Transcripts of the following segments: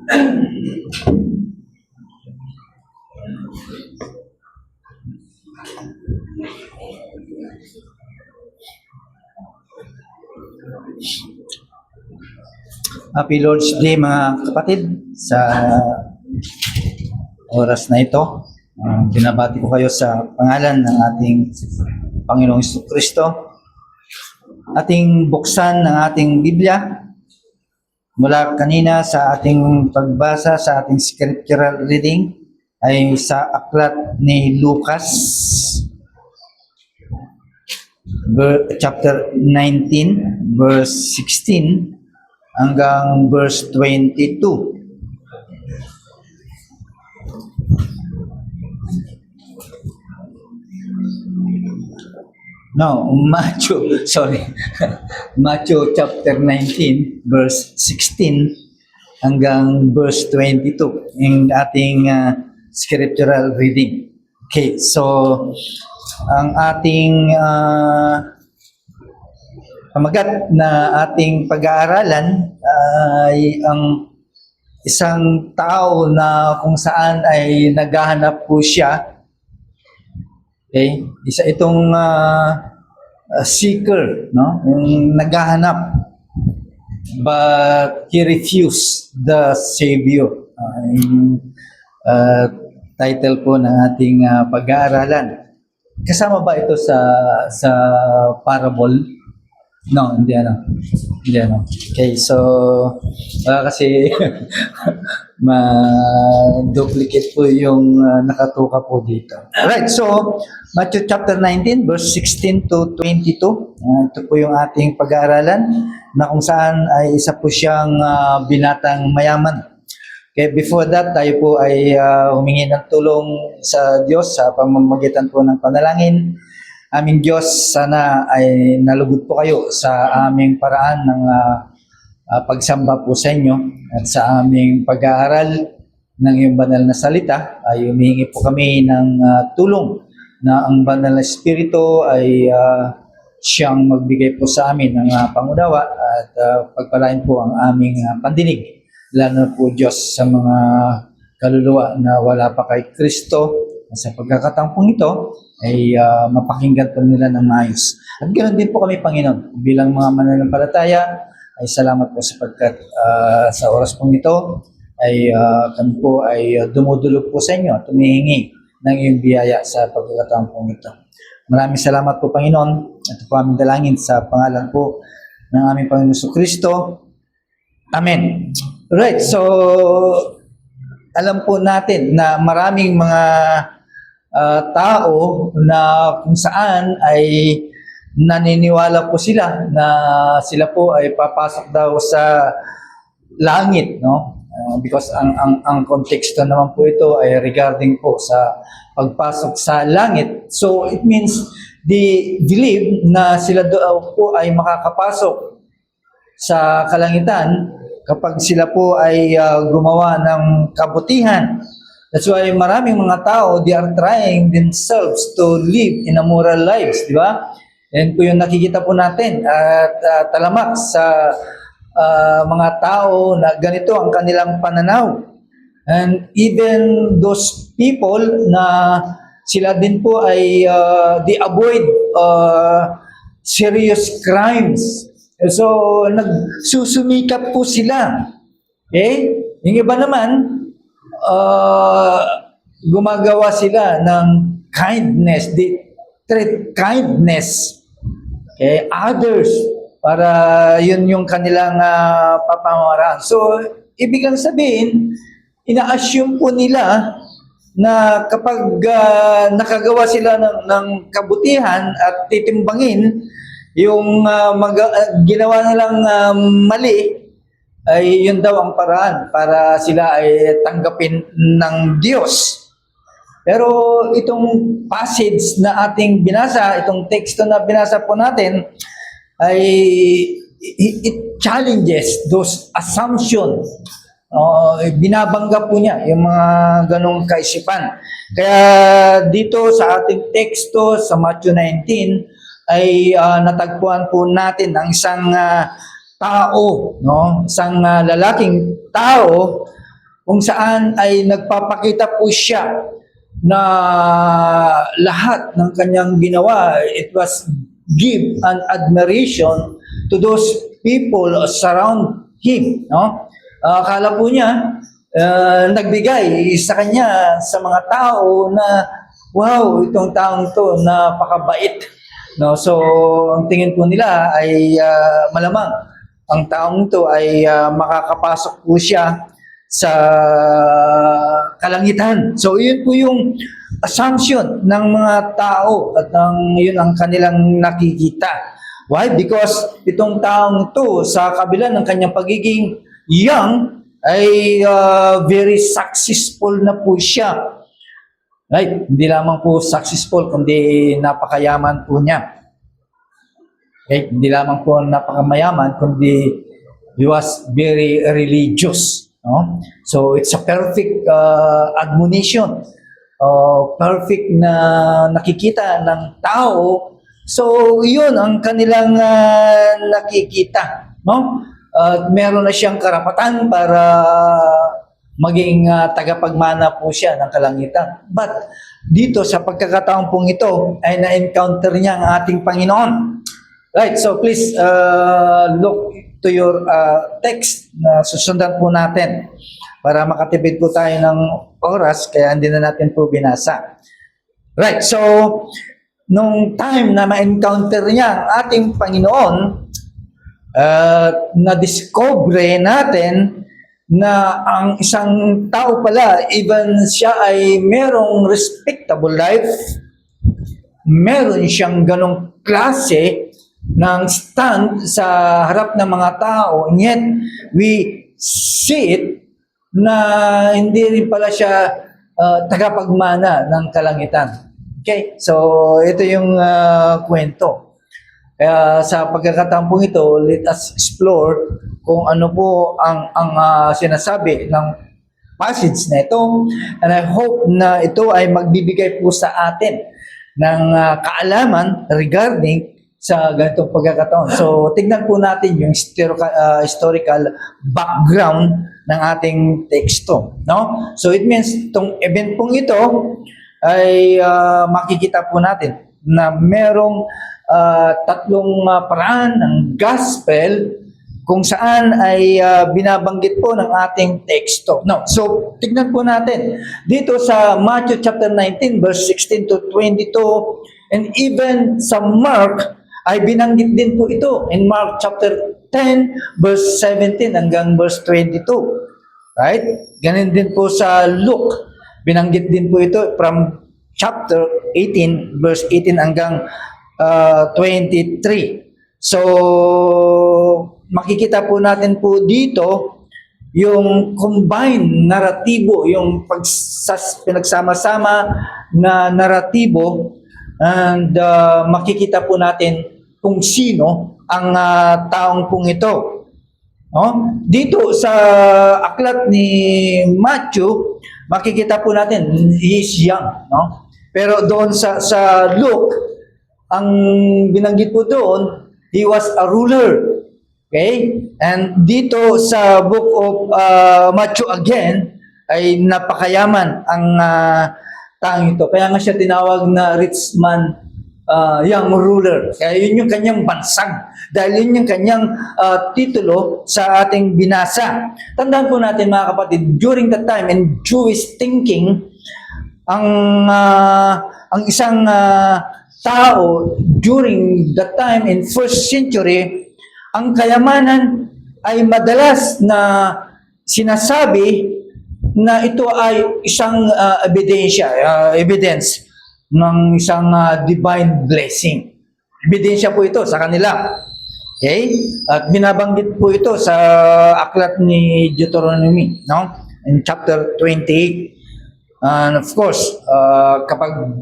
Happy Lord's Day mga kapatid. Sa oras na ito, binabati ko kayo sa pangalan ng ating Panginoong Jesucristo. Ating buksan ng ating Biblia mula kanina sa ating pagbasa sa ating scriptural reading ay sa aklat ni Lucas chapter 19 verse 16 hanggang verse 22. No, Matthew chapter 19 verse 16 hanggang verse 22 yung ating scriptural reading. Okay, so ang ating pamagat na ating pag-aaralan ay ang isang tao na kung saan ay naghahanap po siya. Okay? Isa itong seeker, no? Yung naghahanap. But he refused the Savior. Yung title po ng ating pag-aaralan. Kasama ba ito sa parable? No, hindi ano. Okay, so kasi ma-duplicate po yung nakatuka po dito. Alright, so Matthew chapter 19 verse 16 to 22. Ito po yung ating pag-aaralan na kung saan ay isa po siyang binatang mayaman. Okay, before that, tayo po ay humingi ng tulong sa Diyos sa pamamagitan po ng panalangin. Aming Diyos, sana ay nalugod po kayo sa aming paraan ng pagsamba po sa inyo at sa aming pag-aaral ng iyong banal na salita. Ay humihingi po kami ng tulong na ang banal na Espiritu ay siyang magbigay po sa amin ng pangunawa at pagpalain po ang aming pandinig. Lalo po Diyos sa mga kaluluwa na wala pa kay Kristo. Sa pagkakataong ito ay mapakinggan po nila ng maayos. At ganoon din po kami, Panginoon, bilang mga mananampalataya, ay salamat po sapagkat sa oras pong ito ay kami po ay dumudulog po sa inyo at tumihingi ng iyong biyaya sa pagkakataong pong ito. Maraming salamat po, Panginoon. Ito po aming dalangin sa pangalan po ng aming Panginoon Jesucristo. Amen. Right, so alam po natin na maraming mga tao na kung saan ay naniniwala po sila na sila po ay papasok daw sa langit, no? Because ang konteksto naman po ito ay regarding po sa pagpasok sa langit. So it means they believe na sila daw po ay makakapasok sa kalangitan kapag sila po ay gumawa ng kabutihan. That's why maraming mga tao, they are trying themselves to live in a moral lives, di ba? Yan po yung nakikita po natin at talamak sa mga tao na ganito ang kanilang pananaw. And even those people na sila din po ay they avoid serious crimes. So, nagsusumikap po sila. Okay? Yung iba naman, gumagawa sila ng kindness. They treat kindness, okay, others para yun yung kanilang papamaraan. So, ibig sabihin, ina-assume po nila na kapag nakagawa sila ng kabutihan at titimbangin yung ginawa nilang mali, ay yun daw ang paraan para sila ay tanggapin ng Diyos. Pero itong passage na ating binasa, itong teksto na binasa po natin, ay it challenges those assumptions. Binabangga po niya yung mga ganong kaisipan. Kaya dito sa ating teksto sa Matthew 19 ay natagpuan po natin ang isang tao, no? Isang lalaking tao kung saan ay nagpapakita po siya na lahat ng kanyang ginawa, it was give an admiration to those people surround him, no? Akala po niya, nagbigay sa kanya sa mga tao na, wow, itong taong to, napakabait. No? So, ang tingin po nila ay malamang ang taong to ay makakapasok po siya sa kalangitan. So, yun po yung assumption ng mga tao at yun ang kanilang nakikita. Why? Because itong taong to, sa kabila ng kanyang pagiging young, ay very successful na po siya. Right? Hindi lamang po successful, kundi napakayaman po niya. Okay? Hindi lamang po napakamayaman, kundi he was very religious. No? So, it's a perfect admonition. Perfect na nakikita ng tao. So, yun ang kanilang nakikita. No? Meron na siyang karapatan para maging tagapagmana po siya ng kalangitan. But dito sa pagkakataon pong ito ay na-encounter niya ang ating Panginoon. Right, so please look to your text na susundan po natin para makatipid po tayo ng oras, kaya hindi na natin po binasa. Right, so nung time na ma-encounter niya ang ating Panginoon, na-discover natin na ang isang tao pala, even siya ay merong respectable life, meron siyang ganong klase ng stand sa harap ng mga tao, and yet we see it na hindi rin pala siya tagapagmana ng kalangitan. Okay, so ito yung kwento. Kaya sa pagkakataon po ito, let us explore kung ano po ang sinasabi ng passage na ito. And I hope na ito ay magbibigay po sa atin ng kaalaman regarding sa ganitong pagkakataon. So, tignan po natin yung historical background ng ating teksto. No? So, it means itong event pong ito ay makikita po natin na merong tatlong paraan ng gospel kung saan ay binabanggit po ng ating teksto. No, so tignan po natin dito sa Matthew chapter 19 verse 16 to 22, and even sa Mark ay binanggit din po ito in Mark chapter 10 verse 17 hanggang verse 22. Right? Ganun din po sa Luke, binanggit din po ito from chapter 18 verse 18 hanggang 23. So, makikita po natin po dito yung combined naratibo, yung pinagsama-sama na naratibo, and makikita po natin kung sino ang taong pong ito. No? Dito sa aklat ni Matthew, makikita po natin he is young. No? Pero doon sa Luke, ang binanggit po doon, he was a ruler. Okay? And dito sa book of Matthew again, ay napakayaman ang taong ito. Kaya nga siya tinawag na rich man, young ruler. Kaya yun yung kanyang bansag. Dahil yun yung kanyang titulo sa ating binasa. Tandaan po natin mga kapatid, during that time in Jewish thinking, ang isang tao during that time in first century, ang kayamanan ay madalas na sinasabi na ito ay isang evidence ng isang divine blessing. Ebidensya po ito sa kanila. Okay? At binabanggit po ito sa aklat ni Deuteronomy, no? In chapter 28. And of course, kapag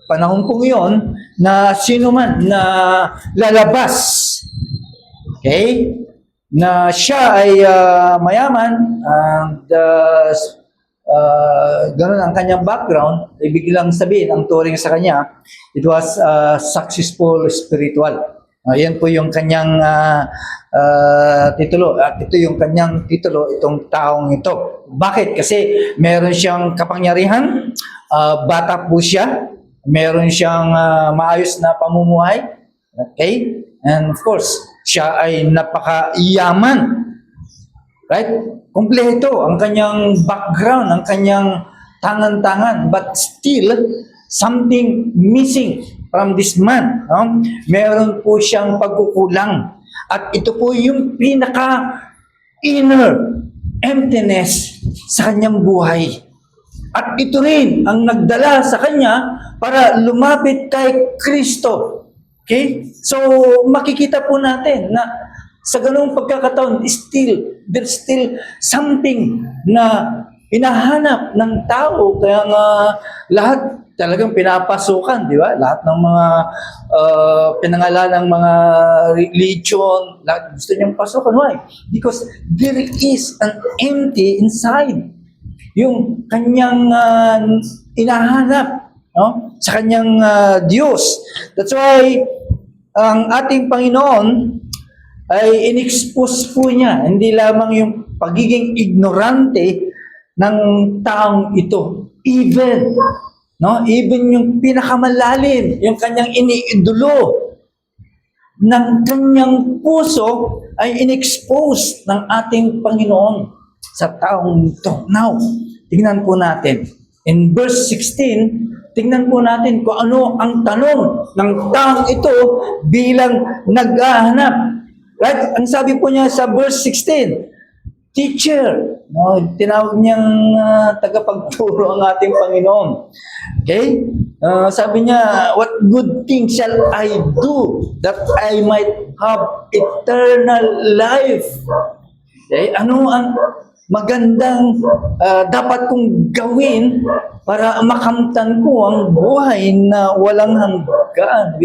panahon po yun na sino man na lalabas, okay, na siya ay mayaman, and ganun ang kanyang background, ibig lang sabihin, ang turing sa kanya, it was successful spiritual. Yan po yung kanyang titulo. At ito yung kanyang titulo, itong taong ito. Bakit? Kasi meron siyang kapangyarihan, bata po siya, meron siyang maayos na pamumuhay, okay? And of course, siya ay napakayaman. Right? Kumpleto ang kanyang background, ang kanyang tangan-tangan, but still something missing from this man. No? Meron po siyang pagkukulang. At ito po yung pinaka inner emptiness sa kanyang buhay. At ito rin ang nagdala sa kanya para lumapit kay Kristo. Okay? So makikita po natin na sa ganung pagkakataon, there's still something na hinahanap ng tao. Kaya nga lahat talagang pinapasukan, di ba? Lahat ng mga pinangalan ng mga religion, lahat gusto niyang pasukan. Why? Because there is an empty inside. Yung kanyang inahanap, no? Sa kanyang Diyos. That's why ang ating Panginoon ay in-expose po niya, hindi lamang yung pagiging ignorante ng taong ito. Even yung pinakamalalim, yung kanyang iniidolo ng kanyang puso ay in-expose ng ating Panginoon sa taong ito. Now, tingnan po natin. In verse 16, tingnan po natin kung ano ang tanong ng taong ito bilang naghahanap. Right? Ang sabi po niya sa verse 16, Teacher, tinawag niyang tagapagturo ang ating Panginoon. Okay? Sabi niya, what good thing shall I do that I might have eternal life? Okay? Ano ang magandang dapat kong gawin para makamtan ko ang buhay na walang hanggan?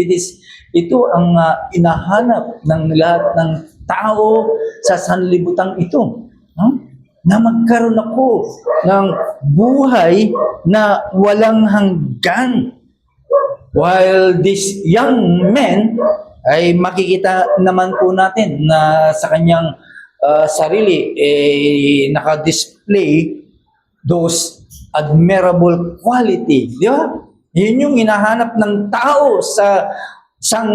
Ito ang inahanap ng lahat ng tao sa sanlibutan ito. Na magkaroon ako ng buhay na walang hanggan. While this young man ay makikita naman po natin na sa kanyang sarili naka-display those admirable quality. Di ba? Yun yung hinahanap ng tao sa isang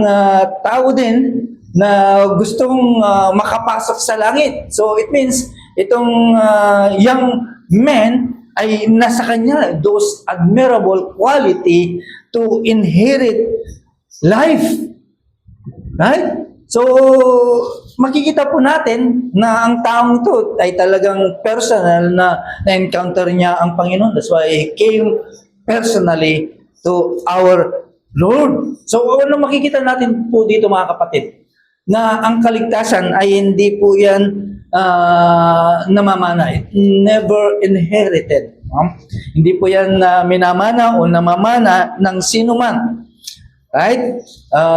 tao din na gustong makapasok sa langit. So it means itong young man ay nasa kanya those admirable quality to inherit life. Right? So makikita po natin na ang taong ito ay talagang personal na na-encounter niya ang Panginoon. That's why he came personally to our Lord. So ano makikita natin po dito mga kapatid? Na ang kaligtasan ay hindi po yan namamana. It never inherited. Hindi po yan minamana o namamana ng sino man. Right?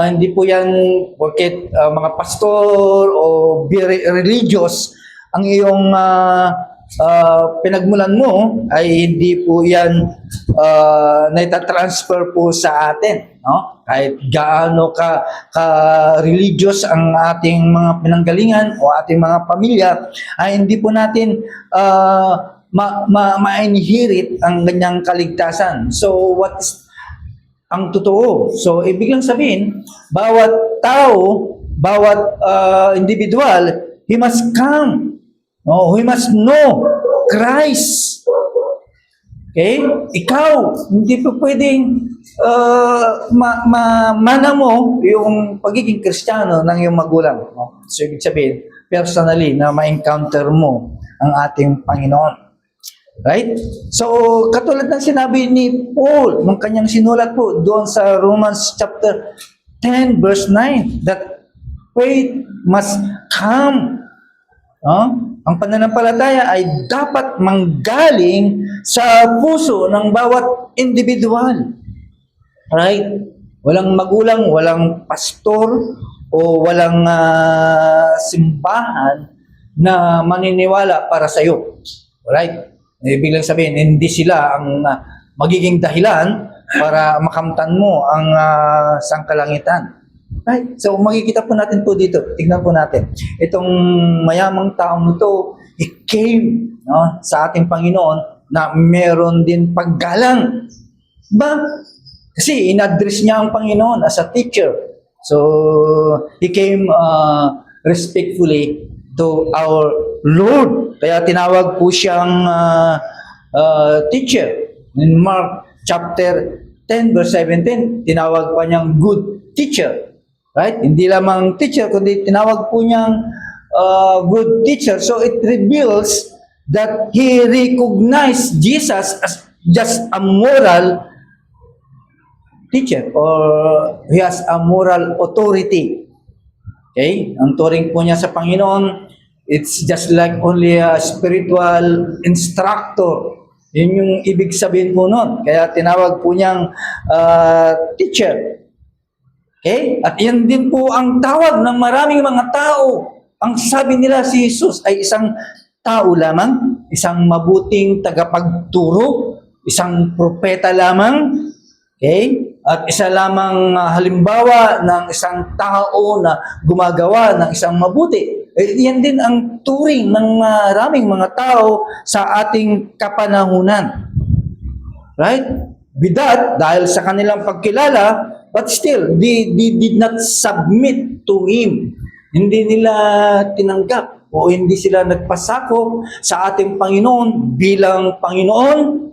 Hindi po yan porket mga pastor o religious ang iyong pinagmulan mo ay hindi po yan naitatransfer po sa atin. No? Kahit gaano ka religious ang ating mga pinanggalingan o ating mga pamilya, ay hindi po natin ma-inherit ang ganyang kaligtasan. So what is ang totoo? So ibig lang sabihin, bawat tao, bawat individual, he must come. No, we must know Christ. Okay? Ikaw, hindi po pwedeng mana mo yung pagiging Kristiyano ng iyong magulang. No? So, ibig sabihin, personally, na ma-encounter mo ang ating Panginoon. Right? So, katulad ng sinabi ni Paul, nung kanyang sinulat po doon sa Romans chapter 10, verse 9, that faith must come. Ang pananampalataya ay dapat manggaling sa puso ng bawat individual. Right? Walang magulang, walang pastor, o walang simbahan na maniniwala para sa iyo. Right? Ibig lang sabihin, hindi sila ang magiging dahilan para makamtan mo ang sangkalangitan. Right? So makikita po natin po dito, tignan po natin. Itong mayamang taong ito, he came, no, sa ating Panginoon na meron din paggalang. Ba? Kasi in-address niya ang Panginoon as a teacher. So, he came respectfully to our Lord. Kaya tinawag po siyang teacher. In Mark chapter 10 verse 17, tinawag pa niyang good teacher. Right? Hindi lamang teacher, kundi tinawag po niyang good teacher. So it reveals that he recognized Jesus as just a moral teacher or he has a moral authority. Okay? Ang turing po niya sa Panginoon, it's just like only a spiritual instructor. Yun yung ibig sabihin po nun. Kaya tinawag po niyang teacher. Okay? At yan din po ang tawag ng maraming mga tao. Ang sabi nila si Jesus ay isang tao lamang, isang mabuting tagapagturo, isang propeta lamang, okay? At isa lamang halimbawa ng isang tao na gumagawa ng isang mabuti. Yan din ang turing ng maraming mga tao sa ating kapanahunan. Right? With that, dahil sa kanilang pagkilala, but still, they did not submit to Him. Hindi nila tinanggap o hindi sila nagpasakop sa ating Panginoon bilang Panginoon,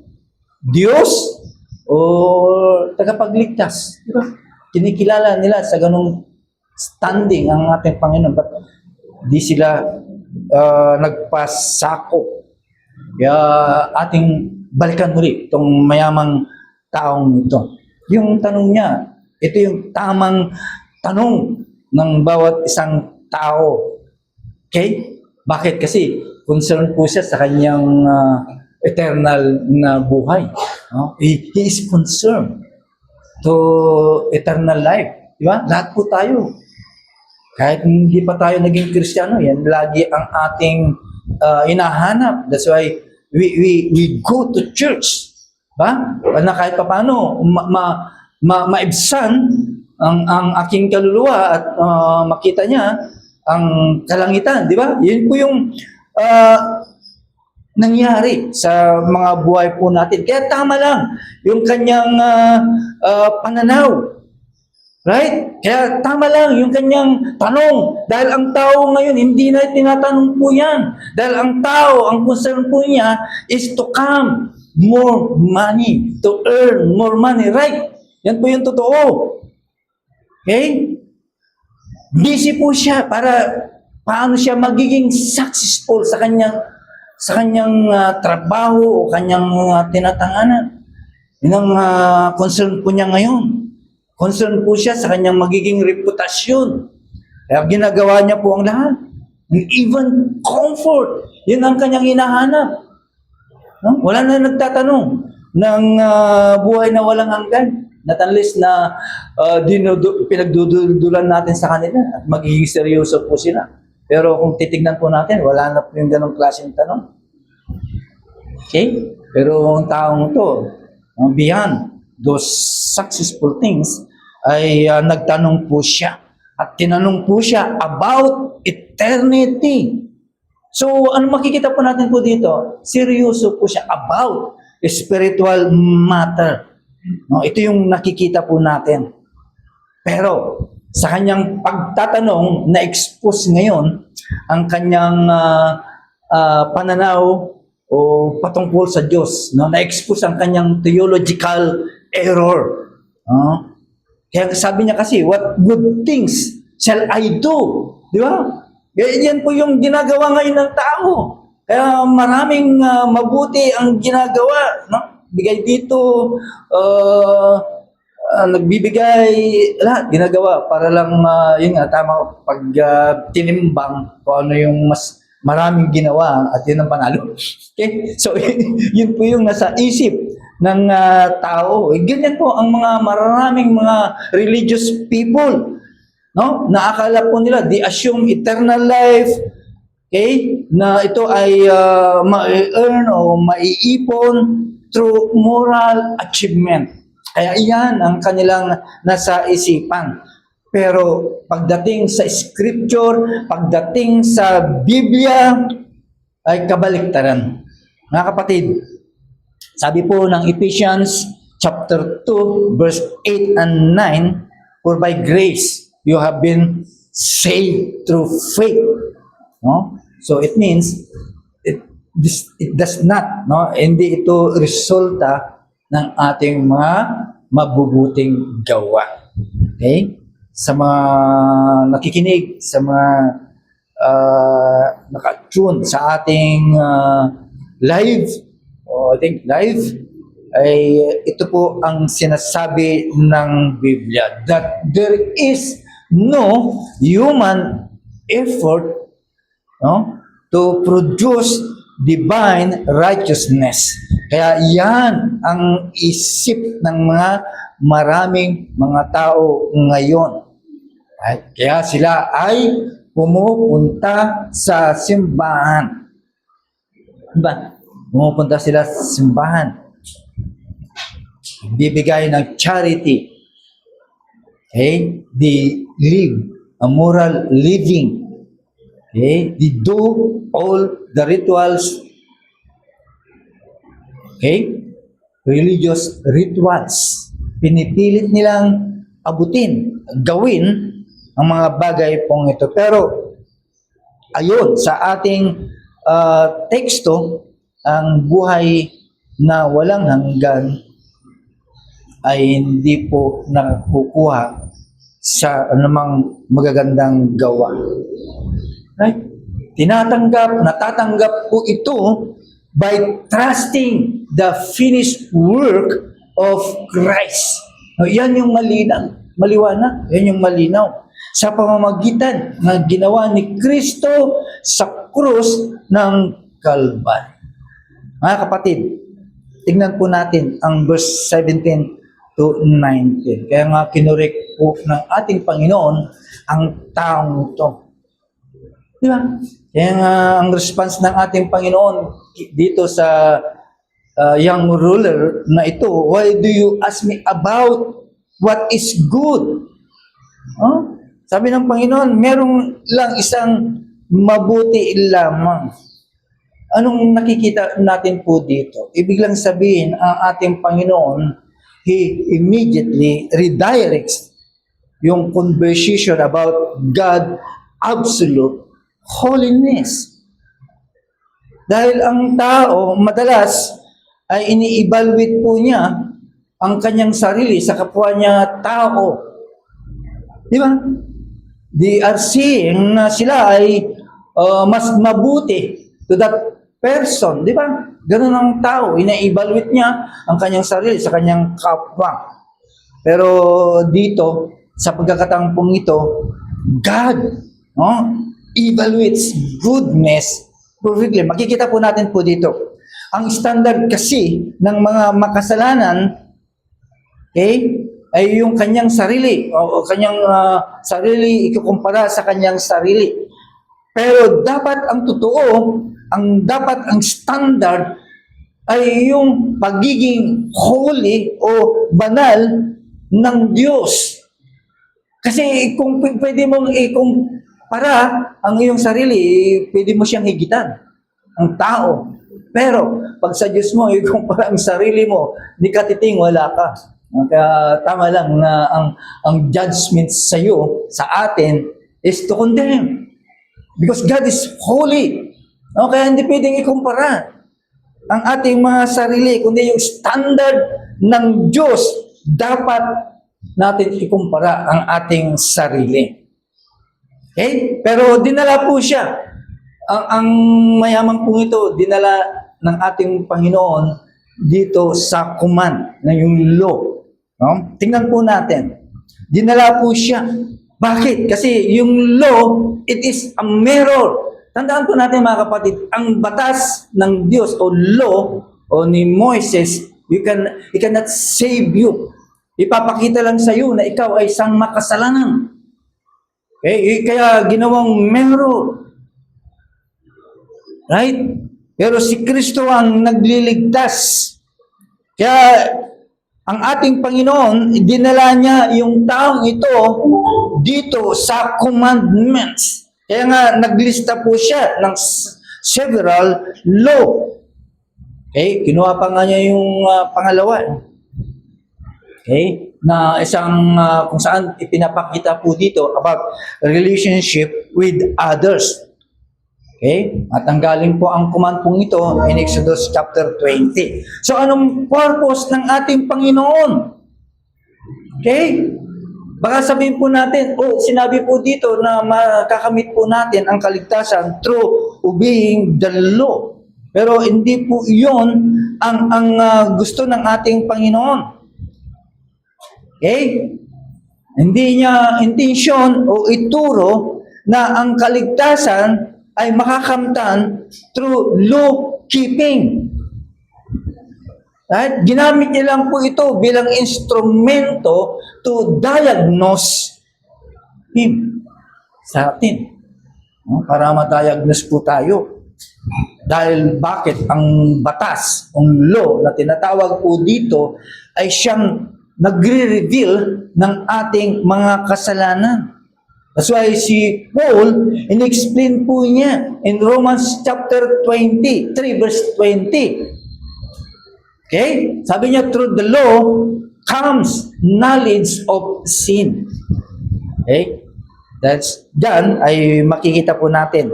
Diyos, o tagapagligtas. Diba? Kinikilala nila sa ganung standing ang ating Panginoon, but di sila nagpasakop. Kaya ating balikan muli itong mayamang taong ito. Yung tanong niya, ito yung tamang tanong ng bawat isang tao. Okay? Bakit? Kasi concerned po siya sa kanyang eternal na buhay. No? He is concerned to eternal life. Di ba? Lahat po tayo. Kahit hindi pa tayo naging Kristiyano, yan lagi ang ating inahanap. That's why we go to church. Ba? Na kahit pa paano, maibsan ang aking kaluluwa at makita niya ang kalangitan, di ba? Yun po yung nangyari sa mga buhay po natin. Kaya tama lang yung kanyang pananaw. Right? Kaya tama lang yung kanyang tanong. Dahil ang tao ngayon, hindi na tinatanong po yan. Dahil ang tao, ang concern po niya is to come more money, to earn more money. Right? Yan po yung totoo. Okay? Busy po siya para paano siya magiging successful sa kanyang trabaho o kanyang tinatanganan. Yun ang concern po niya ngayon. Concern po siya sa kanyang magiging reputasyon. Kaya ginagawa niya po ang lahat. Even comfort. Yun ang kanyang hinahanap. No? Wala na nagtatanong ng buhay na walang hanggan. Not unless na pinagdudulan natin sa kanila at magiging seryoso po sila. Pero kung titignan po natin, wala na po yung ganong klaseng tanong. Okay? Pero ang taong to, beyond those successful things, ay nagtanong po siya. At tinanong po siya about eternity. So, ano makikita po natin po dito? Seryoso po siya about spiritual matter. No, ito yung nakikita po natin. Pero, sa kanyang pagtatanong, na-expose ngayon ang kanyang pananaw o patungkol sa Diyos. No? Na-expose ang kanyang theological error. Kaya sabi niya kasi, what good things shall I do? Di ba? Yan po yung ginagawa ngayon ng tao. Kaya maraming mabuti ang ginagawa. No? Bigay dito, nagbibigay, lahat ginagawa para lang, yun nga, tama, pag tinimbang kung ano yung mas maraming ginawa at yun ang panalo. Okay? So, yun po yung nasa isip ng tao. Ganyan po ang mga maraming mga religious people. No? Naakala po nila, they assume eternal life, okay? Na ito ay ma-earn o maiipon through moral achievement. Kaya iyan ang kanilang nasa isipan. Pero pagdating sa scripture, pagdating sa Biblia, ay kabaliktaran. Mga kapatid, sabi po ng Ephesians chapter 2, verse 8 and 9, for by grace you have been saved through faith. No? So it means it does not, no, hindi ito resulta ng ating mga mabubuting gawa. Okay? Sa mga nakikinig, sa mga naka-tune sa ating live, I think live, ay ito po ang sinasabi ng Biblia, that there is no human effort, no, to produce divine righteousness. Kaya yan ang isip ng mga maraming mga tao ngayon. Kaya sila ay pumupunta sa simbahan. Diba? Pumupunta sila sa simbahan. Bibigay ng charity. Okay? They live a moral living. Okay? They do all the rituals. Okay? Religious rituals. Pinipilit nilang abutin, gawin ang mga bagay pong ito. Pero, ayun, sa ating teksto, ang buhay na walang hanggan ay hindi po nakukuha sa anumang magagandang gawa. Right? Natatanggap po ito by trusting the finished work of Christ. No, yan yung maliwanag, yan yung malinaw. Sa pamamagitan ng ginawa ni Kristo sa krus ng Kalbaryo. Mga kapatid, tignan po natin ang verse 17 to 19. Kaya nga kinurek po ng ating Panginoon ang taong ito. Di ba? Kaya nga ang response ng ating Panginoon dito sa young ruler na ito, why do you ask me about what is good? Huh? Sabi ng Panginoon, merong lang isang mabuti lamang. Anong nakikita natin po dito? Ibig lang sabihin, ang ating Panginoon, He immediately redirects yung conversation about God absolute holiness. Dahil ang tao, madalas, ay ini-evaluate po niya ang kanyang sarili sa kapwa niya tao. Di ba? They are seeing na sila ay mas mabuti to that person. Di ba? Ganun ang tao. Ina-evaluate niya ang kanyang sarili sa kanyang kapwa. Pero dito, sa pagkakataong ito, God, no, evaluates goodness perfectly. Makikita po natin po dito. Ang standard kasi ng mga makasalanan, okay, ay yung kanyang sarili o kanyang sarili ikukumpara sa kanyang sarili. Pero dapat ang totoo, ang standard ay yung pagiging holy o banal ng Diyos. Kasi kung pwede mong ikumpara ang iyong sarili, pwede mo siyang higitan, ang tao. Pero pag sa Diyos mo, ikumpara ang sarili mo, di ka titing, wala ka. Kaya tama lang na ang judgment sa iyo, sa atin, is to condemn. Because God is holy. No? Kaya hindi pwedeng ikumpara ang ating mga sarili, kundi yung standard ng Diyos, dapat natin ikumpara ang ating sarili. Okay? Pero dinala po siya. Ang mayaman pong ito, dinala ng ating Panginoon dito sa command, na yung law. No? Tingnan po natin. Dinala po siya. Bakit? Kasi yung law, it is a mirror. Tandaan po natin mga kapatid, ang batas ng Diyos o law o ni Moises, it cannot save you. Ipapakita lang sa iyo na ikaw ay isang makasalanan. Okay? Kaya ginawang mirror. Right? Pero si Kristo ang nagliligtas. Kaya ang ating Panginoon, dinala niya yung taong ito dito sa commandments. Kaya nga, naglista po siya ng several law. Okay? Kinuha pa nga niya yung pangalawa. Okay? Na isang kung saan ipinapakita po dito about relationship with others. Okay? At ang galing po ang command pong ito in Exodus chapter 20. So, anong purpose ng ating Panginoon? Okay? Baka sabihin po natin, sinabi po dito na makakamit po natin ang kaligtasan through obeying the law. Pero hindi po iyon ang gusto ng ating Panginoon. Okay? Hindi niya intensyon o ituro na ang kaligtasan ay makakamtan through law keeping. Right? Ginamit niya lang po ito bilang instrumento to diagnose him sa atin. Para ma-diagnose po tayo. Dahil bakit ang batas, ang law na tinatawag po dito ay siyang nagre-reveal ng ating mga kasalanan. That's why si Paul, in-explain po niya in Romans chapter 23 verse 20. Okay? Sabi niya, through the law comes knowledge of sin. Okay? Diyan ay makikita po natin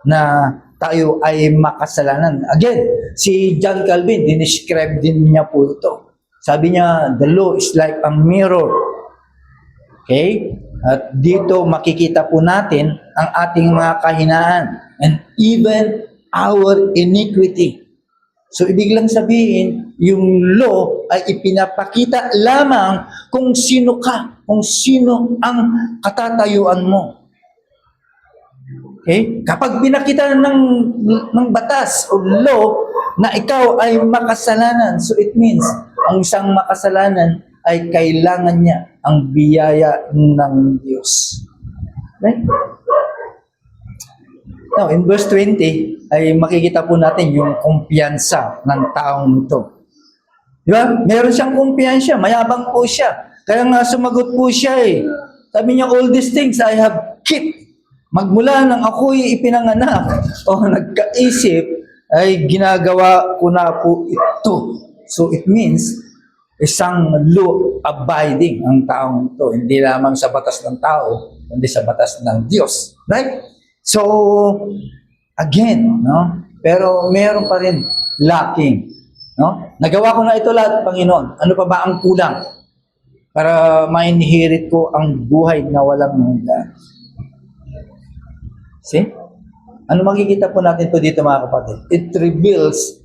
na tayo ay makasalanan. Again, si John Calvin, dinescribe din niya po ito. Sabi niya, the law is like a mirror. Okay? At dito makikita po natin ang ating mga kahinaan and even our iniquity. So, ibig lang sabihin, yung law ay ipinapakita lamang kung sino ka, kung sino ang katatayuan mo. Okay? Kapag pinakita ng batas o law na ikaw ay makasalanan, so it means, ang isang makasalanan ay kailangan niya ang biyaya ng Diyos. Right? Now, in verse 20, ay makikita po natin yung kumpiyansa ng taong ito. Di ba? Meron siyang kumpiyansa, mayabang po siya. Kaya nga sumagot po siya eh. Sabi niya, all these things I have kept. Magmula nang ako'y ipinanganak o nagkaisip, ay ginagawa ko na po ito. So it means, isang law abiding ang taong ito. Hindi lamang sa batas ng tao, kundi sa batas ng Diyos. Right? So, again, no? Pero meron pa rin lacking. No? Nagawa ko na ito lahat, Panginoon. Ano pa ba ang kulang? Para ma-inherit ko ang buhay na walang hanggan. See? Ano makikita po natin po dito, mga kapatid? It reveals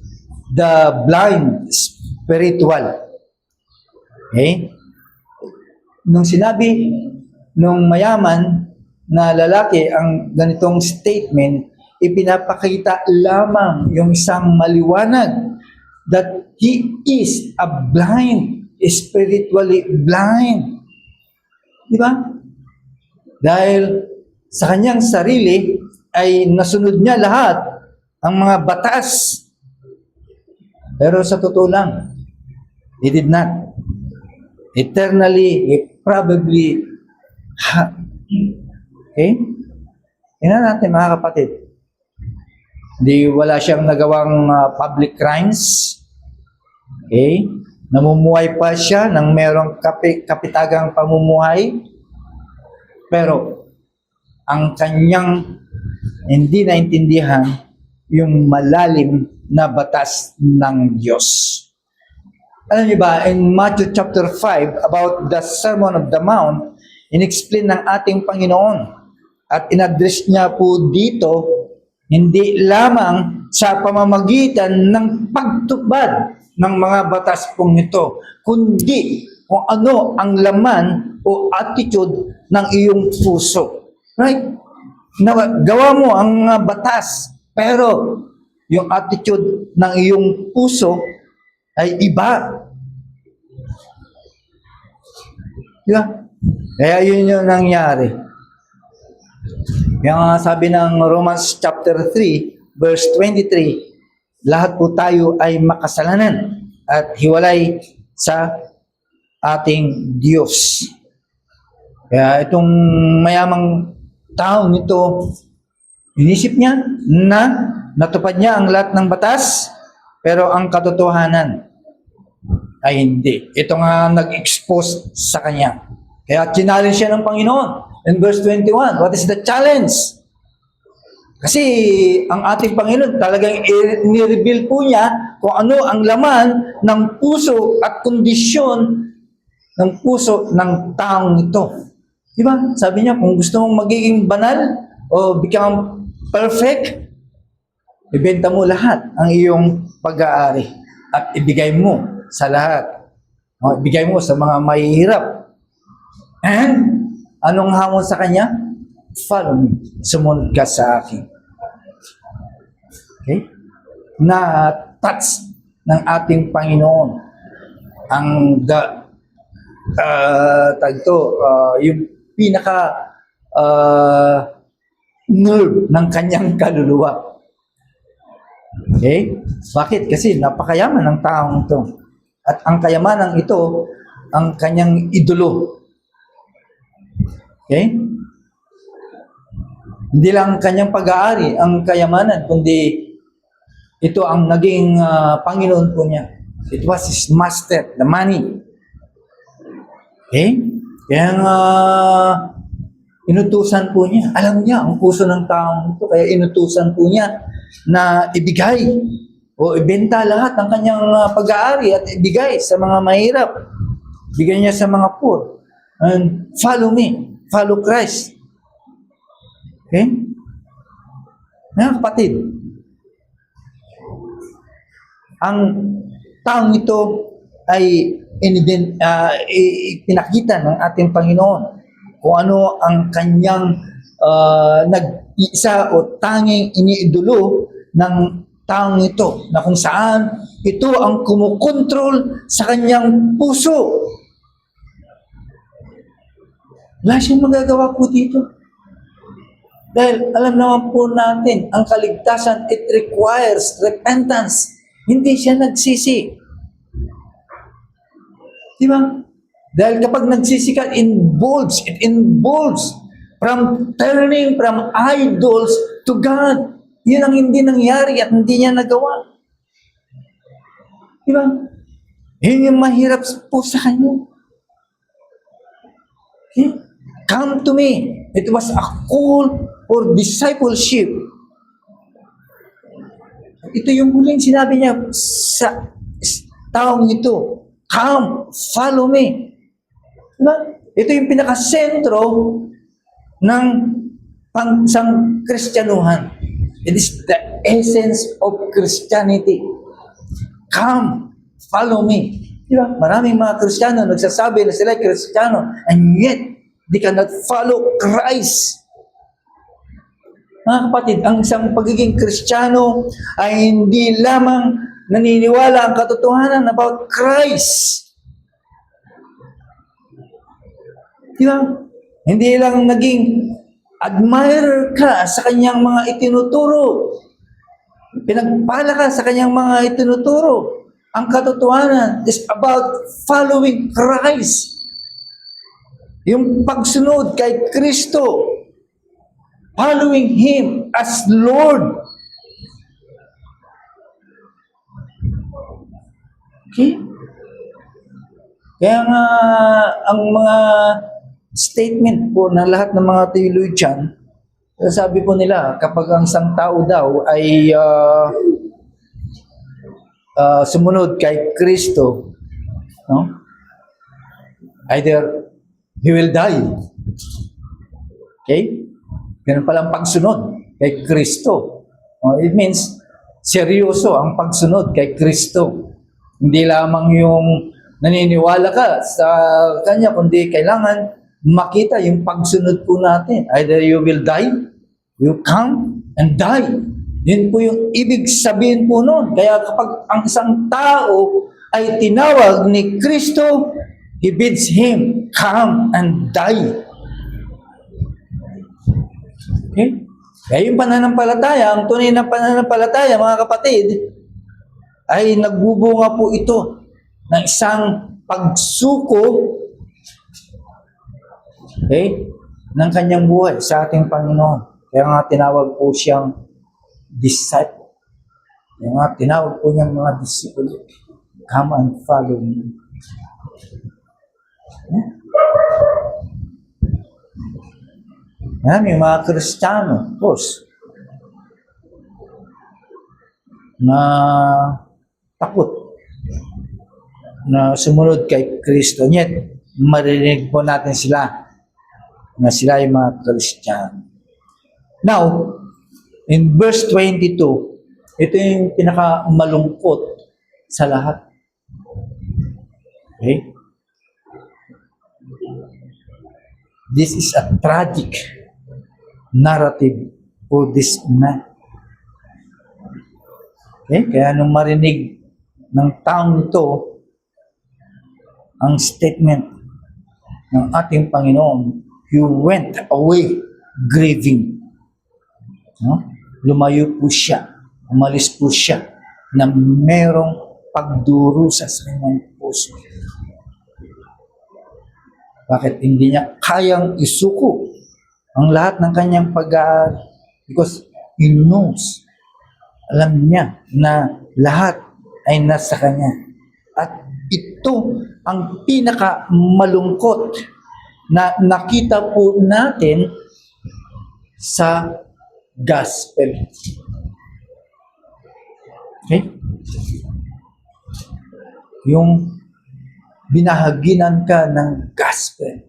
the blind spiritual. Okay? Nung sinabi nung mayaman na lalaki ang ganitong statement, ipinapakita lamang yung isang maliwanag that he is a blind, spiritually blind. Di ba? Dahil sa kanyang sarili ay nasunod niya lahat ang mga batas. Pero sa totoo lang, he did not. Eternally, he probably okay? Tingnan natin, mga kapatid. Wala siyang nagawang public crimes. Okay? Namumuhay pa siya ng merong kapitagang pamumuhay. Pero, ang kanyang hindi naintindihan yung malalim na batas ng Diyos. Alam niyo ba, in Matthew chapter 5, about the Sermon of the Mount, in-explain ng ating Panginoon at in-address niya po dito, hindi lamang sa pamamagitan ng pagtupad ng mga batas pong ito, kundi kung ano ang laman o attitude ng iyong puso. Right? Gawa mo ang batas, pero yung attitude ng iyong puso ay iba. Diba? Kaya yun yung nangyari. Yung sabi ng Romans chapter 3, verse 23, lahat po tayo ay makasalanan at hiwalay sa ating Diyos. Kaya itong mayamang taong ito, inisip niya na natupad niya ang lahat ng batas, pero ang katotohanan ay hindi. Ito nga nag-expose sa kanya. Kaya challenge siya ng Panginoon. In verse 21, what is the challenge? Kasi ang ating Panginoon talagang ni-reveal po niya kung ano ang laman ng puso at kondisyon ng puso ng taong ito. Diba? Sabi niya, kung gusto mong magiging banal o become perfect, ibenta mo lahat ang iyong pag-aari at ibigay mo sa lahat. O, ibigay mo sa mga mahihirap. And, anong hamon sa kanya? Follow me. Sumunod ka sa akin. Okay? Na-touch ng ating Panginoon ang yung pinaka nerve ng kanyang kaluluwa. Okay? Bakit? Kasi napakayaman ng taong ito. At ang kayamanan ito, ang kanyang idolo. Okay? Hindi lang kanyang pag-aari ang kayamanan, kundi ito ang naging Panginoon po niya. It was his master, the money. Okay? Kaya nga, inutusan po niya. Alam niya ang puso ng taong ito, kaya inutusan po niya na ibigay o ibenta lahat ng kanyang pag-aari at ibigay sa mga mahirap. Bigay niya sa mga poor. And follow me. Follow Christ. Okay? Mga kapatid, ang taong ito ay pinakita ng ating Panginoon kung ano ang kanyang nag-iisa o tanging iniidolo ng taong ito, na kung saan ito ang kumukontrol sa kanyang puso. Wala siyang magagawa po dito. Dahil alam naman po natin, ang kaligtasan, it requires repentance. Hindi siya nagsisi. Di ba? Dahil kapag nagsisi ka, it involves from turning from idols to God. Yun ang hindi nangyari at hindi niya nagawa. Di ba? Yun yung mahirap po sa kanya. Okay? Come to me. It was a call for discipleship. Ito yung huling sinabi niya sa taong ito. Come, follow me. Diba? Ito yung pinakasentro ng pangsang Kristyanuhan. It is the essence of Christianity. Come, follow me. Diba? Maraming mga Kristiyano nagsasabi na sila Kristiyano, and yet, they cannot follow Christ. Mga kapatid, ang isang pagiging Kristiyano ay hindi lamang naniniwala ang katotohanan about Christ. Di ba? Hindi lang naging admirer ka sa kanyang mga itinuturo. Pinagpala ka sa kanyang mga itinuturo. Ang katotohanan is about following Christ. Yung pagsunod kay Kristo. Following Him as Lord. Okay? Kaya nga, ang mga statement po ng lahat ng mga theologian, sabi po nila, kapag ang isang tao daw ay sumunod kay Kristo, no? Either he will die. Okay? Ganun palang pagsunod kay Kristo. It means, seryoso ang pagsunod kay Kristo. Hindi lamang yung naniniwala ka sa Kanya, kundi kailangan makita yung pagsunod po natin. Either you will die, you come and die. Yun po yung ibig sabihin po nun. Kaya kapag ang isang tao ay tinawag ni Kristo, He bids him, come and die. Okay? Kaya yung pananampalataya, ang tunay na pananampalataya, mga kapatid, ay nagbubunga po ito ng isang pagsuko Okay? Ng kanyang buhay sa ating Panginoon. Kaya nga tinawag po siyang disciple. Kaya nga tinawag po niyang mga disciple. Come and follow me. May mga Kristiyano, of course, na takot na sumunod kay Kristo. Yet, marinig po natin sila na sila yung mga Kristiyano. Now, in verse 22, ito yung pinakamalungkot sa lahat. Okay? This is a tragic narrative for this man. Okay? Kaya nung marinig ng taong ito ang statement ng ating Panginoon, he went away grieving. No? Lumayo po siya, umalis po siya na merong pagdurusa sa kanyang puso. Bakit hindi niya kayang isuko ang lahat ng kanyang pag-aaral? Because he knows, alam niya na lahat ay nasa kanya. At ito ang pinakamalungkot na nakita po natin sa gospel. Okay? Yung binahaginan ka ng gospel.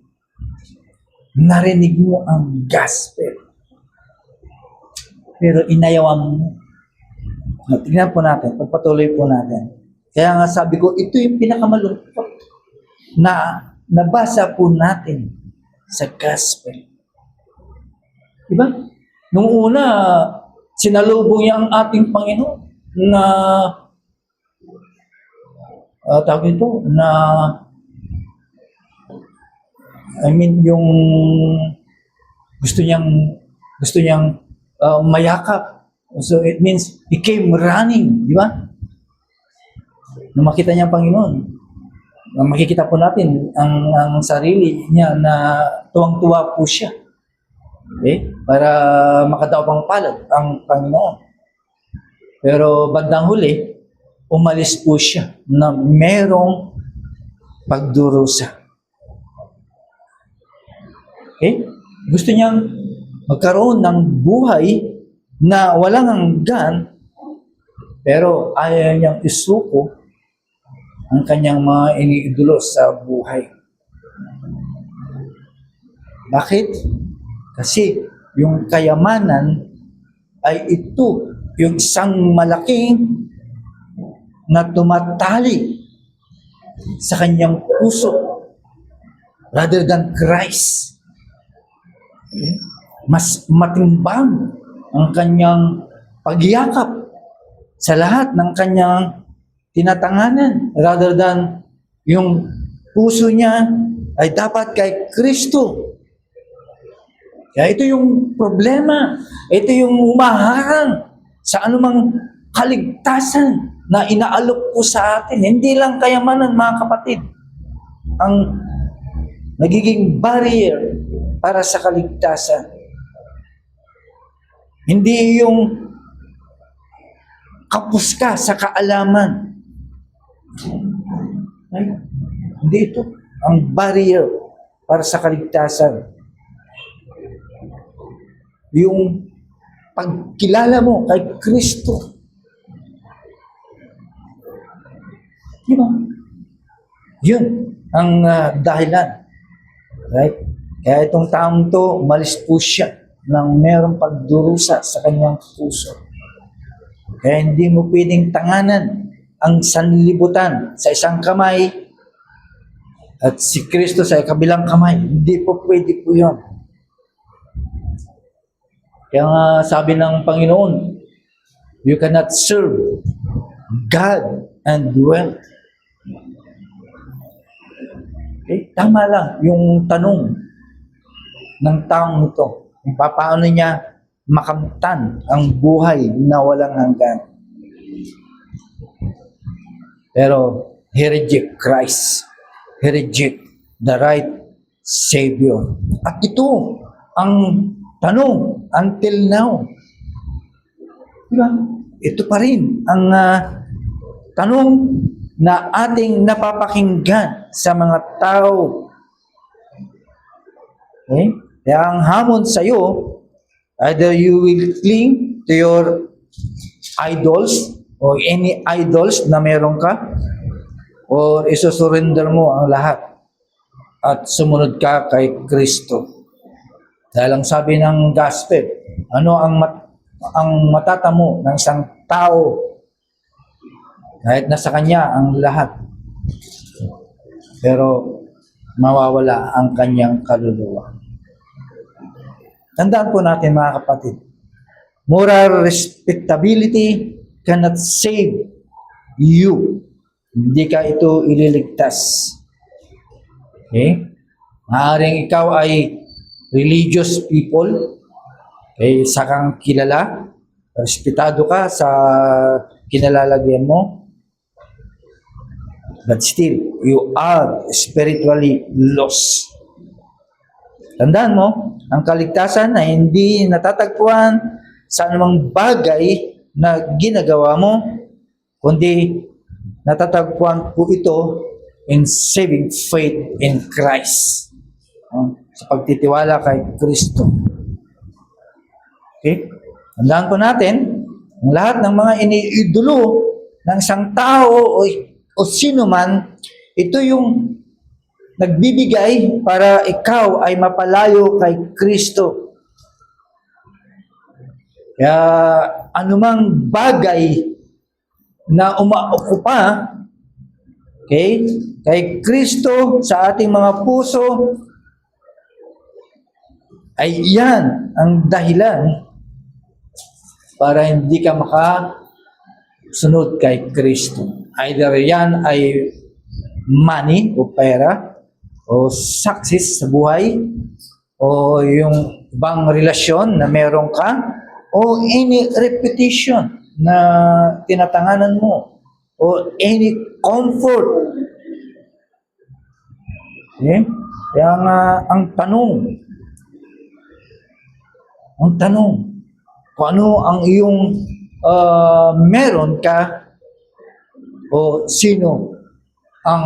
Narinig mo ang gospel. Pero inayawan mo. Tingnan po natin, pagpatuloy po natin. Kaya nga sabi ko, ito yung pinakamalungkot na nabasa po natin sa gospel. Diba? Nung una, sinalubong niya ang ating Panginoon na tawag ito, na yung gusto niyang mayakap. So it means he came running, di ba? Nung makita niya ang Panginoon, makikita po natin ang sarili niya na tuwang-tuwa po siya. Okay? Para makadaop ang palad ang Panginoon. Pero bandang huli, umalis po siya na merong pagdurusa. Okay? Gusto niyang magkaroon ng buhay na walang hanggan, pero ayaw niyang isuko ang kanyang mga iniidolo sa buhay. Bakit? Kasi yung kayamanan ay ito, yung isang malaking na tumatali sa kanyang puso rather than Christ. Mas matimbang ang kanyang pagyakap sa lahat ng kanyang tinatanganan rather than yung puso niya ay dapat kay Kristo. Kaya ito yung problema. Ito yung umaharang sa anumang kaligtasan na inaalok po sa atin. Hindi lang kayamanan, mga kapatid, ang nagiging barrier para sa kaligtasan. Hindi yung kapos ka sa kaalaman. Ay, hindi ito ang barrier para sa kaligtasan. Yung pagkilala mo kay Kristo. Di ba? Yun ang dahilan. Right? Kaya itong taong to, umalis po siya nang merong pagdurusa sa kanyang puso. Kaya hindi mo pwedeng tanganan ang sanlibutan sa isang kamay at si Kristo sa kabilang kamay. Hindi po pwede po yun. Kaya nga sabi ng Panginoon, you cannot serve God and wealth. Okay? Tama lang yung tanong ng taong ito. Kung paano niya makamtan ang buhay na walang hanggan. Pero he reject Christ. He reject the right Savior. At ito ang tanong until now. Diba? Ito pa rin ang tanong na ating napapakinggan sa mga tao. Okay? Kaya ang hamon sa iyo, either you will cling to your idols or any idols na meron ka, or isusurrender mo ang lahat at sumunod ka kay Kristo. Dahil ang sabi ng gospel, ano ang matatamo ng isang tao kahit nasa kanya ang lahat, pero mawawala ang kanyang kaluluwa. Tandaan po natin mga kapatid, moral respectability cannot save you. Hindi ka ito ililigtas. Okay? Maaaring ikaw ay religious people, okay, isa kang kilala, respetado ka sa kinalalagyan mo, but still, you are spiritually lost. Tandaan mo, ang kaligtasan ay hindi natatagpuan sa anumang bagay na ginagawa mo, kundi natatagpuan po ito in saving faith in Christ. Sa pagtitiwala kay Kristo. Okay? Tandaan po natin, ang lahat ng mga iniidolo ng isang tao o sino man, ito yung nagbibigay para ikaw ay mapalayo kay Kristo. Kaya anumang bagay na umaokupa, okay, kay Kristo sa ating mga puso, ay yan ang dahilan para hindi ka makasunod kay Kristo. Either yan ay money o pera, o success sa buhay, o yung ibang relasyon na meron ka, o any reputation na tinatanganan mo, o any comfort. Okay? Kaya nga, ang tanong, kung ano ang iyong meron ka, o sino ang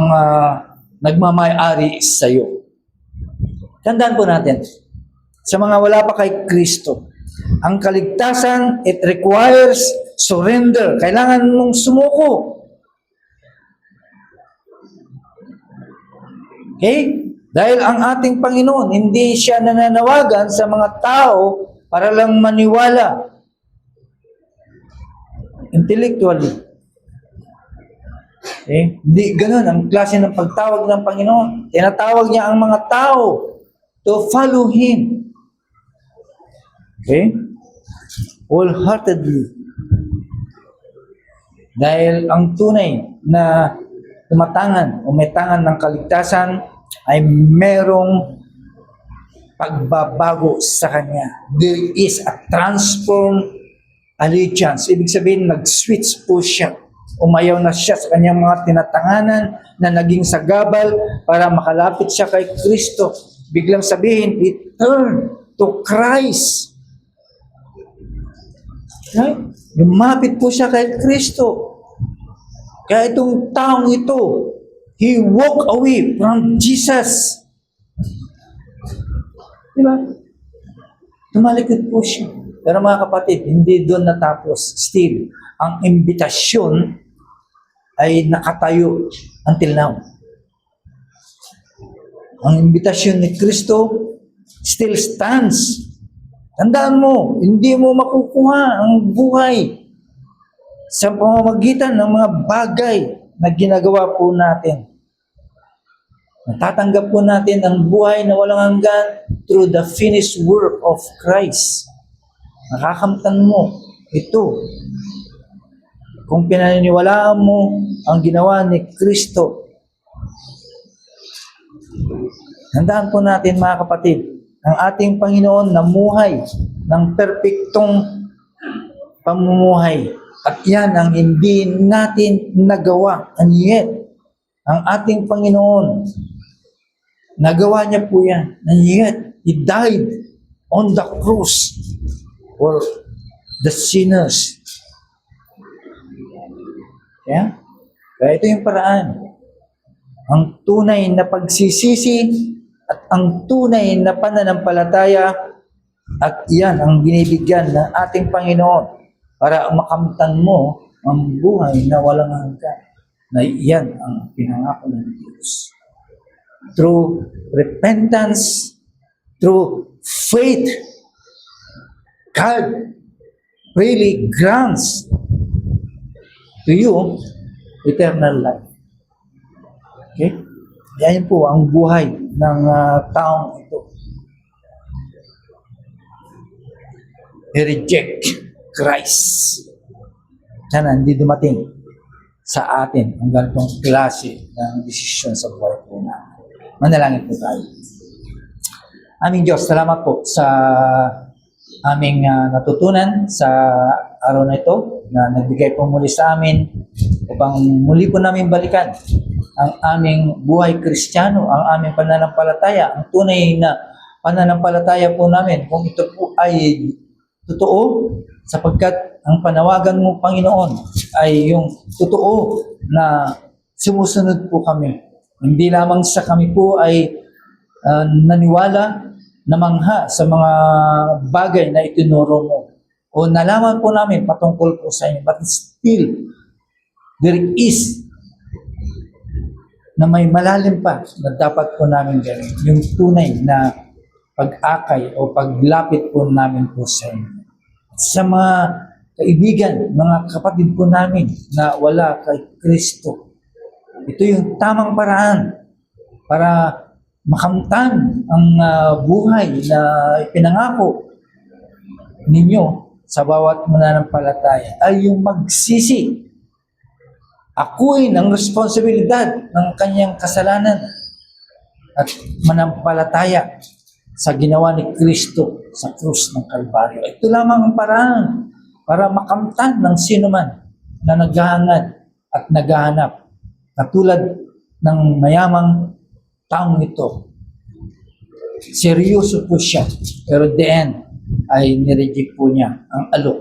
nagmamay-ari sa iyo. Tandaan po natin, sa mga wala pa kay Kristo, ang kaligtasan, it requires surrender. Kailangan mong sumuko. Okay? Dahil ang ating Panginoon, hindi siya nananawagan sa mga tao para lang maniwala intellectually. Okay? Hindi ganun ang klase ng pagtawag ng Panginoon. Tinatawag niya ang mga tao to follow Him. Okay? Wholeheartedly. Dahil ang tunay na tumatangan o may tangan ng kaligtasan ay merong pagbabago sa Kanya. There is a transformed allegiance. Ibig sabihin, nag-switch po siya. Umayaw na siya sa kanyang mga tinatanganan na naging sagabal para makalapit siya kay Kristo. Biglang sabihin, it turned to Christ. Okay? Lumapit po siya kay Kristo. Kaya itong taong ito, he walked away from Jesus. Diba? Tumalikod po siya. Pero mga kapatid, hindi doon natapos. Still, ang imbitasyon ay nakatayo until now. Ang imbitasyon ni Kristo still stands. Tandaan mo, hindi mo makukuha ang buhay sa pamamagitan ng mga bagay na ginagawa po natin. Natatanggap po natin ang buhay na walang hanggan through the finished work of Christ. Nakakamtan mo ito kung pinaniniwalaan mo ang ginawa ni Kristo. Handaan po natin mga kapatid, ang ating Panginoon namuhay ng perpektong pamumuhay. At yan ang hindi natin nagawa. And yet, ang ating Panginoon Nagawa niya po yan. And yet, He died on the cross for the sinners. Yeah? Kaya ito yung paraan. Ang tunay na pagsisisi at ang tunay na pananampalataya at yan ang binibigyan ng ating Panginoon para makamtan mo ang buhay na walang hanggan. Na yan ang pinangako ng Diyos. Through repentance, through faith, God really grants to you eternal life. Okay? Yan po ang buhay ng taong ito. I-reject Christ. Sana hindi dumating sa atin ang ganitong klase ng desisyon sa buhay po natin. Manalangin po tayo. Aming Diyos, salamat po sa aming natutunan sa araw na ito na nagbigay po muli sa amin upang muli po namin balikan ang aming buhay Kristiyano, ang aming pananampalataya, ang tunay na pananampalataya po namin kung ito po ay totoo sapagkat ang panawagan mo, Panginoon, ay yung totoo na sumusunod po kami. Hindi lamang sa kami po ay naniwala, namangha sa mga bagay na itinuro mo. O nalaman po namin patungkol po sa inyo. But still, there is na may malalim pa na dapat po namin gawin. Yung tunay na pag-akay o paglapit po namin po sa inyo. Sa mga kaibigan, mga kapatid po namin na wala kay Kristo, ito yung tamang paraan para makamtan ang buhay na ipinangako ninyo sa bawat mananampalataya ay yung magsisi. Akuin ang responsibilidad ng kanyang kasalanan at manampalataya sa ginawa ni Kristo sa krus ng Kalbaryo. Ito lamang ang paraan para makamtan ng sinuman na naghahangad at naghahanap. Katulad ng mayamang taong ito. Seryoso po siya. Pero the end ay nireject po niya ang alok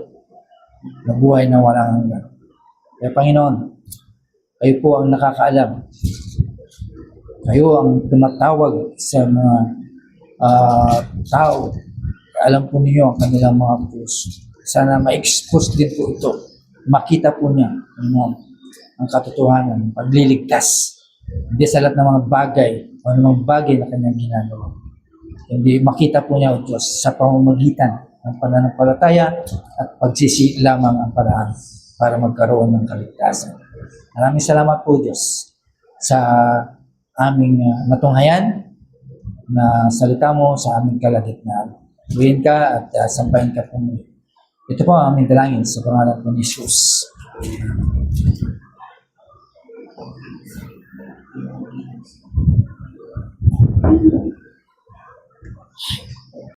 na buhay na walang hanggan. Kaya Panginoon, kayo po ang nakakaalam. Kayo ang tumatawag sa mga tao. Alam po niyo ang kanilang mga puso. Sana ma-expose din po ito. Makita po niya ang katotohanan, pagliligtas. Hindi sa lahat ng mga bagay o ng mga bagay na kanyang ginagawa. Hindi makita po niya o Diyos sa pamamagitan ng pananampalataya at pagsisi lamang ang paraan para magkaroon ng kaligtasan. Maraming salamat po Diyos sa aming natunghayan na salita mo sa aming kalagitnaan. Buhin ka at sampahin ka po muli. Ito po ang aming dalangin sa pangalan po ni Jesus. Amen.